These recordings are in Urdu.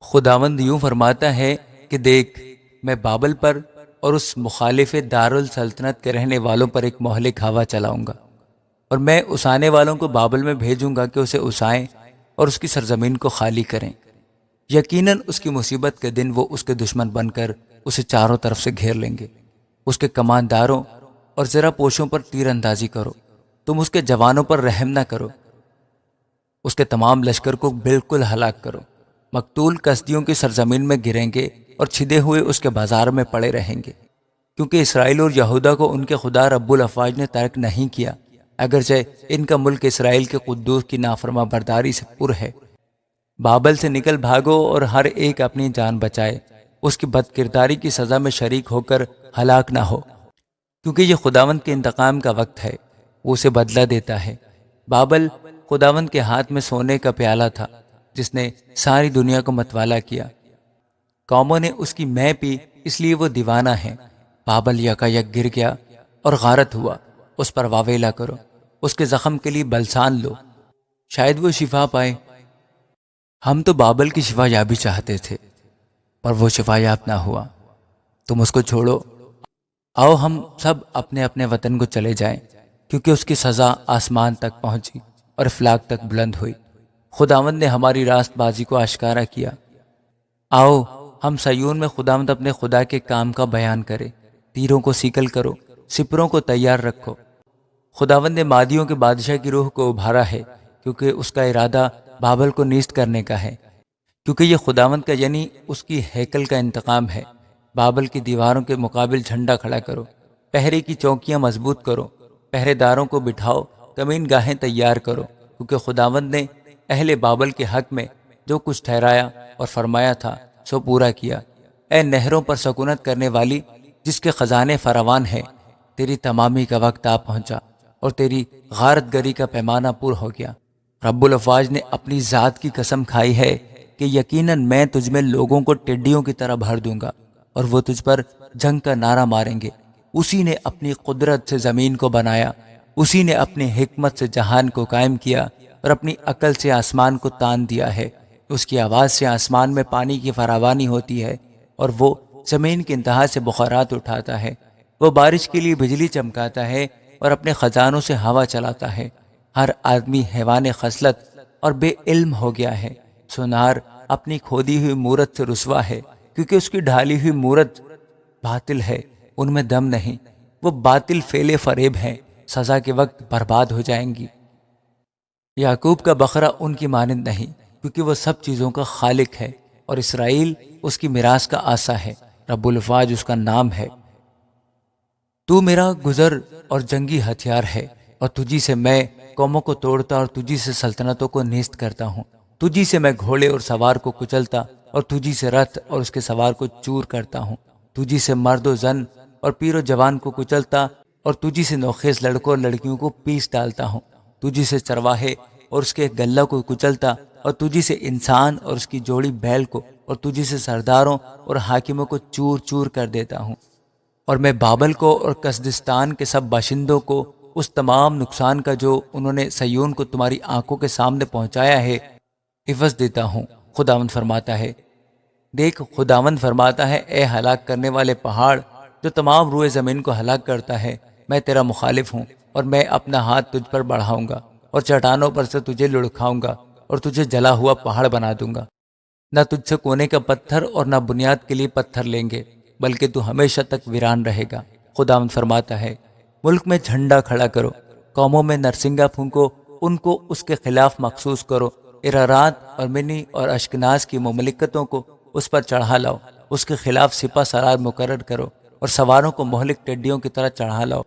خداوند یوں فرماتا ہے کہ دیکھ، میں بابل پر اور اس مخالف دارالسلطنت کے رہنے والوں پر ایک مہلک ہوا چلاؤں گا، اور میں اسانے والوں کو بابل میں بھیجوں گا کہ اسے اسائیں اور اس کی سرزمین کو خالی کریں۔ یقیناً اس کی مصیبت کے دن وہ اس کے دشمن بن کر اسے چاروں طرف سے گھیر لیں گے۔ اس کے کمانداروں اور زرہ پوشوں پر تیر اندازی کرو، تم اس کے جوانوں پر رحم نہ کرو، اس کے تمام لشکر کو بالکل ہلاک کرو۔ مقتول کسدیوں کی سرزمین میں گریں گے اور چھدے ہوئے اس کے بازار میں پڑے رہیں گے، کیونکہ اسرائیل اور یہودا کو ان کے خدا رب الافواج نے ترک نہیں کیا، اگرچہ ان کا ملک اسرائیل کے قدوس کی نافرما برداری سے پر ہے۔ بابل سے نکل بھاگو اور ہر ایک اپنی جان بچائے، اس کی بد کرداری کی سزا میں شریک ہو کر ہلاک نہ ہو، کیونکہ یہ خداوند کے انتقام کا وقت ہے، وہ اسے بدلہ دیتا ہے۔ بابل خداوند کے ہاتھ میں سونے کا پیالہ تھا، جس نے ساری دنیا کو متوالا کیا۔ قوموں نے اس کی مے پی، اس لیے وہ دیوانہ ہے۔ بابل یکا یک گر گیا اور غارت ہوا، اس پر واویلا کرو، اس کے زخم کے لیے بلسان لو، شاید وہ شفا پائے۔ ہم تو بابل کی شفا یابی چاہتے تھے، پر وہ شفا یاب نہ ہوا۔ تم اس کو چھوڑو، آؤ ہم سب اپنے اپنے وطن کو چلے جائیں، کیونکہ اس کی سزا آسمان تک پہنچی اور افلاک تک بلند ہوئی۔ خداوند نے ہماری راست بازی کو آشکارا کیا۔ آؤ ہم سیون میں خداوند اپنے خدا کے کام کا بیان کرے۔ تیروں کو سیکل کرو، سپروں کو تیار رکھو۔ خداوند نے مادیوں کے بادشاہ کی روح کو ابھارا ہے، کیونکہ اس کا ارادہ بابل کو نیست کرنے کا ہے، کیونکہ یہ خداوند کا یعنی اس کی ہیکل کا انتقام ہے۔ بابل کی دیواروں کے مقابل جھنڈا کھڑا کرو، پہرے کی چوکیاں مضبوط کرو، پہرے داروں کو بٹھاؤ، کمین گاہیں تیار کرو، کیونکہ خداوند نے اہل بابل کے حق میں جو کچھ ٹھہرایا اور فرمایا تھا سو پورا کیا۔ اے نہروں پر سکونت کرنے والی، جس کے خزانے فراوان ہیں، تیری تمامی کا وقت آ پہنچا اور تیری غارت گری کا پیمانہ پور ہو گیا۔ رب الافواج نے اپنی ذات کی قسم کھائی ہے کہ یقیناً میں تجھ میں لوگوں کو ٹڈیوں کی طرح بھر دوں گا، اور وہ تجھ پر جنگ کا نعرہ ماریں گے۔ اسی نے اپنی قدرت سے زمین کو بنایا، اسی نے اپنی حکمت سے جہان کو قائم کیا اور اپنی عقل سے آسمان کو تان دیا ہے۔ اس کی آواز سے آسمان میں پانی کی فراوانی ہوتی ہے، اور وہ زمین کی انتہا سے بخارات اٹھاتا ہے۔ وہ بارش کے لیے بجلی چمکاتا ہے اور اپنے خزانوں سے ہوا چلاتا ہے۔ ہر آدمی حیوان خصلت اور بے علم ہو گیا ہے۔ سونار اپنی کھودی ہوئی مورت سے رسوا ہے، کیونکہ اس کی ڈھالی ہوئی مورت باطل ہے، ان میں دم نہیں۔ وہ باطل فعل فریب ہیں، سزا کے وقت برباد ہو جائیں گی۔ یعقوب کا بقرہ ان کی مانند نہیں، کیونکہ وہ سب چیزوں کا خالق ہے، اور اسرائیل اس کی میراث کا آسا ہے۔ رب الافواج اس کا نام ہے۔ تو میرا گزر اور جنگی ہتھیار ہے، اور تجھی سے میں قوموں کو توڑتا اور تجھی سے سلطنتوں کو نیست کرتا ہوں۔ تجھی سے میں گھوڑے اور سوار کو کچلتا اور تجھی سے رتھ اور اس کے سوار کو چور کرتا ہوں۔ تجھی سے مرد و زن اور پیر و جوان کو کچلتا اور تجھی سے نوخیز لڑکوں اور لڑکیوں کو پیس ڈالتا ہوں۔ تجھی سے چرواہے اور اس کے گلہ کو کچلتا اور تجھی سے انسان اور اس کی جوڑی بیل کو اور تجھی سے سرداروں اور حاکموں کو چور چور کر دیتا ہوں۔ اور میں بابل کو اور کسدستان کے سب باشندوں کو اس تمام نقصان کا جو انہوں نے سیون کو تمہاری آنکھوں کے سامنے پہنچایا ہے عوض دیتا ہوں۔ خداوند فرماتا ہے، دیکھ خداوند فرماتا ہے، اے ہلاک کرنے والے پہاڑ جو تمام روئے زمین کو ہلاک کرتا ہے، میں تیرا مخالف ہوں، اور میں اپنا ہاتھ تجھ پر بڑھاؤں گا اور چٹانوں پر سے تجھے لڑکھاؤں گا اور تجھے جلا ہوا پہاڑ بنا دوں گا۔ نہ تجھ سے کونے کا پتھر اور نہ بنیاد کے لیے پتھر لیں گے، بلکہ تو ہمیشہ تک ویران رہے گا۔ خداوند فرماتا ہے، ملک میں جھنڈا کھڑا کرو، قوموں میں نرسنگا پھونکو، ان کو اس کے خلاف مخصوص کرو۔ ارارات اور منی اور اشکناز کی مملکتوں کو اس پر چڑھا لاؤ، اس کے خلاف سپہ سالار مقرر کرو اور سواروں کو مہلک ٹڈیوں کی طرح چڑھا لاؤ۔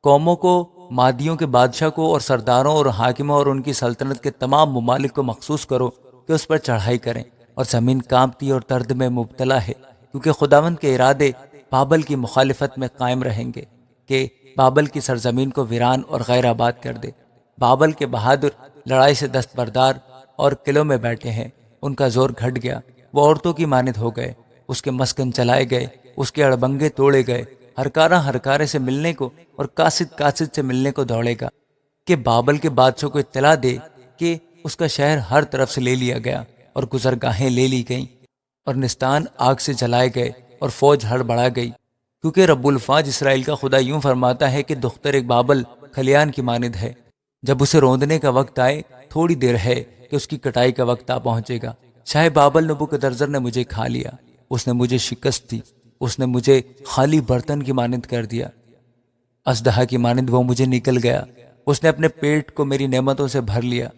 قوموں کو، مادیوں کے بادشاہ کو اور سرداروں اور حاکموں اور ان کی سلطنت کے تمام ممالک کو مخصوص کرو کہ اس پر چڑھائی کریں، اور زمین کانپتی اور درد میں مبتلا ہے، کیونکہ خداوند کے ارادے بابل کی مخالفت میں قائم رہیں گے کہ بابل کی سرزمین کو ویران اور غیر آباد کر دے۔ بابل کے بہادر لڑائی سے دستبردار اور قلعوں میں بیٹھے ہیں، ان کا زور گھٹ گیا، وہ عورتوں کی مانند ہو گئے، اس کے مسکن چلائے گئے، اس کے اڑبنگے توڑے گئے۔ ہرکارہ ہرکارے سے ملنے کو اور قاصد قاصد سے ملنے کو دوڑے گا، کہ بابل کے بادشاہ کو اطلاع دے کہ اس کا شہر ہر طرف سے لے لیا گیا اور گزرگاہیں لے لی گئیں۔ اور نستان آگ سے جلائے گئے اور فوج ہڑبڑا گئی، کیونکہ رب الفاظ اسرائیل کا خدا یوں فرماتا ہے کہ دختر ایک بابل کھلیان کی مانند ہے، جب اسے روندنے کا وقت آئے تھوڑی دیر ہے کہ اس کی کٹائی کا وقت آ پہنچے گا۔ شاہ بابل نبوکدنضر نے مجھے کھا لیا، اس نے مجھے شکست دی، اس نے مجھے خالی برتن کی مانند کر دیا، اژدہا کی مانند وہ مجھے نکل گیا، اس نے اپنے پیٹ کو میری نعمتوں سے بھر لیا،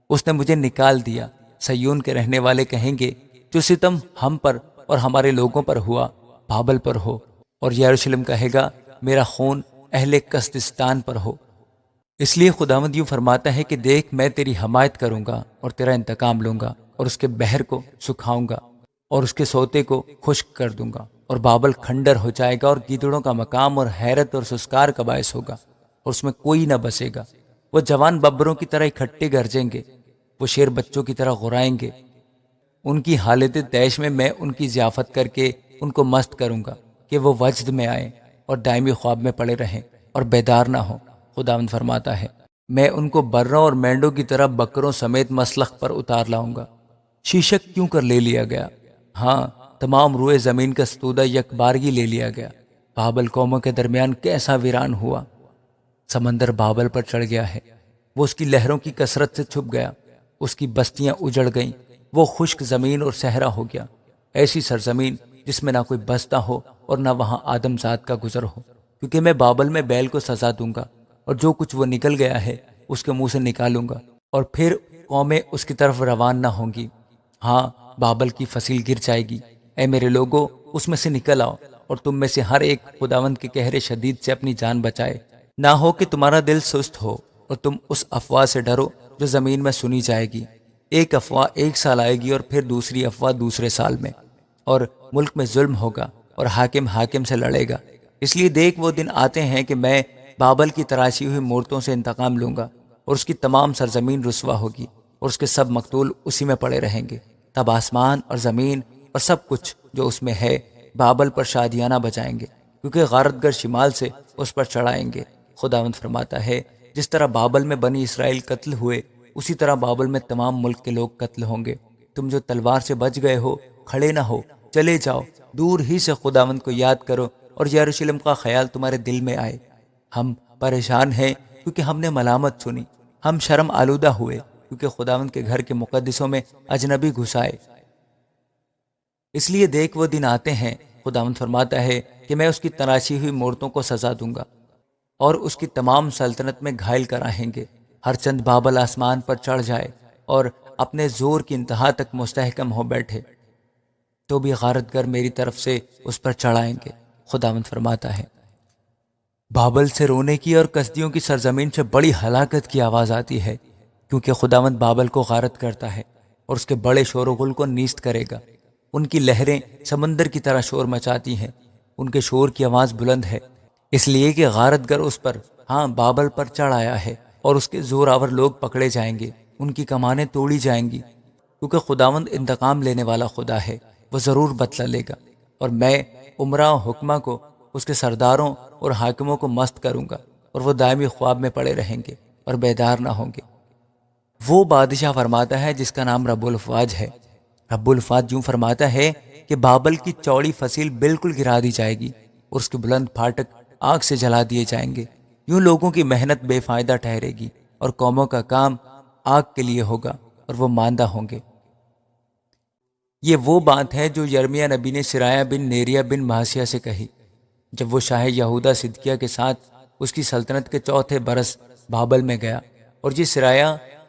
اس نے مجھے نکال دیا۔ سیون کے رہنے والے کہیں گے جو ستم ہم پر اور ہمارے لوگوں پر ہوا بابل پر ہو، اور یروشلم کہے گا میرا خون اہل کسدستان پر ہو۔ اس لیے خداوند یوں فرماتا ہے کہ دیکھ میں تیری حمایت کروں گا اور تیرا انتقام لوں گا، اور اس کے بحر کو سکھاؤں گا اور اس کے سوتے کو خشک کر دوں گا، اور بابل کھنڈر ہو جائے گا اور گیدڑوں کا مقام اور حیرت اور سسکار کا باعث ہوگا، اور اس میں کوئی نہ بسے گا۔ وہ جوان ببروں کی طرح اکٹھے گرجیں گے، وہ شیر بچوں کی طرح غرائیں گے۔ ان کی حالت طیش میں ان کی ضیافت کر کے ان کو مست کروں گا کہ وہ وجد میں آئیں اور دائمی خواب میں پڑے رہیں اور بیدار نہ ہوں۔ خداوند فرماتا ہے میں ان کو بروں اور مینڈوں کی طرح بکروں سمیت مسلخ پر اتار لاؤں گا۔ شیشک کیوں کر لے لیا گیا؟ ہاں، تمام روئے زمین کا ستودہ یک بارگی لے لیا گیا۔ بابل قوموں کے درمیان کیسا ویران ہوا۔ سمندر بابل پر چڑھ گیا ہے، وہ اس کی لہروں کی کثرت سے چھپ گیا، اس کی بستیاں اجڑ گئیں، وہ خشک زمین اور صحرا ہو گیا، ایسی سرزمین جس میں نہ کوئی بستا ہو اور نہ وہاں آدم ذات کا گزر ہو، کیونکہ میں بابل میں بیل کو سزا دوں گا، اور جو کچھ وہ نکل گیا ہے اس کے منہ سے نکالوں گا، اور پھر قومیں اس کی طرف روان نہ ہوں گی۔ ہاں، بابل کی فصیل گر جائے گی۔ اے میرے لوگو، اس میں سے نکل آؤ، اور تم میں سے ہر ایک خداوند کے قہر شدید سے اپنی جان بچائے۔ نہ ہو کہ تمہارا دل سست ہو اور تم اس افواہ سے ڈرو جو زمین میں سنی جائے گی۔ ایک افواہ 1 سال آئے گی اور پھر دوسری افواہ دوسرے سال میں، اور ملک میں ظلم ہوگا اور حاکم حاکم سے لڑے گا۔ اس لیے دیکھ وہ دن آتے ہیں کہ میں بابل کی تراشی ہوئی مورتوں سے انتقام لوں گا، اور اس کی تمام سرزمین رسوا ہوگی اور اس کے سب مقتول اسی میں پڑے رہیں گے۔ تب آسمان اور زمین اور سب کچھ جو اس میں ہے بابل پر شادیانہ بجائیں گے، کیونکہ غارت گر شمال سے اس پر چڑھائیں گے۔ خداوند فرماتا ہے جس طرح بابل میں بنی اسرائیل قتل ہوئے، اسی طرح بابل میں تمام ملک کے لوگ قتل ہوں گے۔ تم جو تلوار سے بچ گئے ہو، کھڑے نہ ہو، چلے جاؤ، دور ہی سے خداوند کو یاد کرو اور یروشلم کا خیال تمہارے دل میں آئے۔ ہم پریشان ہیں کیونکہ ہم نے ملامت سنی، ہم شرم آلودہ ہوئے کیونکہ خداوند کے گھر کے مقدسوں میں اجنبی گھس آئے۔ اس لیے دیکھ وہ دن آتے ہیں، خداوند فرماتا ہے کہ میں اس کی تراشی ہوئی مورتوں کو سزا دوں گا اور اس کی تمام سلطنت میں گھائل کراہیں گے۔ ہر چند بابل آسمان پر چڑھ جائے اور اپنے زور کی انتہا تک مستحکم ہو بیٹھے تو بھی غارت گر میری طرف سے اس پر چڑھائیں گے۔ خداوند فرماتا ہے بابل سے رونے کی اور کسدیوں کی سرزمین سے بڑی ہلاکت کی آواز آتی ہے، کیونکہ خداوند بابل کو غارت کرتا ہے اور اس کے بڑے شور و غل کو نیست کرے گا۔ ان کی لہریں سمندر کی طرح شور مچاتی ہیں، ان کے شور کی آواز بلند ہے، اس لیے کہ غارت گر اس پر، ہاں بابل پر چڑھ آیا ہے، اور اس کے زور آور لوگ پکڑے جائیں گے، ان کی کمانیں توڑی جائیں گی، کیونکہ خداوند انتقام لینے والا خدا ہے، وہ ضرور بدلہ لے گا۔ اور میں عمرہ و حکمہ کو، اس کے سرداروں اور حاکموں کو مست کروں گا، اور وہ دائمی خواب میں پڑے رہیں گے اور بیدار نہ ہوں گے۔ وہ بادشاہ فرماتا ہے جس کا نام رب الفاج ہے۔ رب الفاج یوں فرماتا ہے کہ بابل کی چوڑی فصیل بالکل گرا دی جائے گی اور اس کے بلند پھاٹک آگ سے جلا دیے جائیں گے۔ یوں لوگوں کی محنت بے فائدہ ٹھہرے گی اور قوموں کا کام آگ کے لیے ہوگا اور وہ ماندہ ہوں گے۔ یہ وہ بات ہے جو یرمیہ نبی نے سرایہ بن نیریہ بن مہسیہ سے کہی جب وہ شاہ یہودہ صدقیہ کے ساتھ اس کی سلطنت کے 4تھے برس بابل میں گیا، اور یہ سرایہ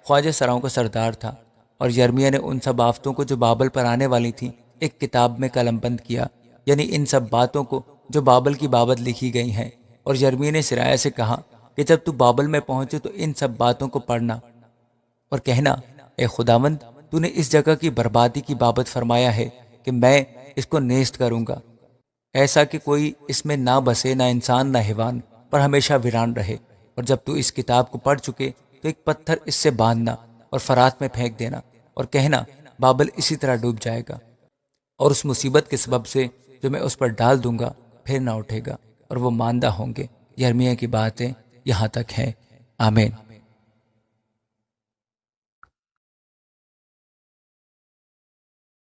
خواجہ سراؤں کا سردار تھا، اور یرمیہ نے ان سب آفتوں کو جو بابل پر آنے والی تھیں ایک کتاب میں قلم بند کیا، یعنی ان سب باتوں کو جو بابل کی بابت لکھی گئی ہیں۔ اور یرمیہ نے سرایہ سے کہا کہ جب تو بابل میں پہنچے تو ان سب باتوں کو پڑھنا اور کہنا، اے خداوند، تو نے اس جگہ کی بربادی کی بابت فرمایا ہے کہ میں اس کو نیست کروں گا، ایسا کہ کوئی اس میں نہ بسے، نہ انسان نہ حیوان، پر ہمیشہ ویران رہے۔ اور جب تو اس کتاب کو پڑھ چکے تو ایک پتھر اس سے باندھنا اور فرات میں پھینک دینا اور کہنا، بابل اسی طرح ڈوب جائے گا، اور اس مصیبت کے سبب سے جو میں اس پر ڈال دوں گا پھر نہ اٹھے گا، اور وہ ماندہ ہوں گے۔ یرمیہ کی باتیں یہاں تک ہیں۔ آمین۔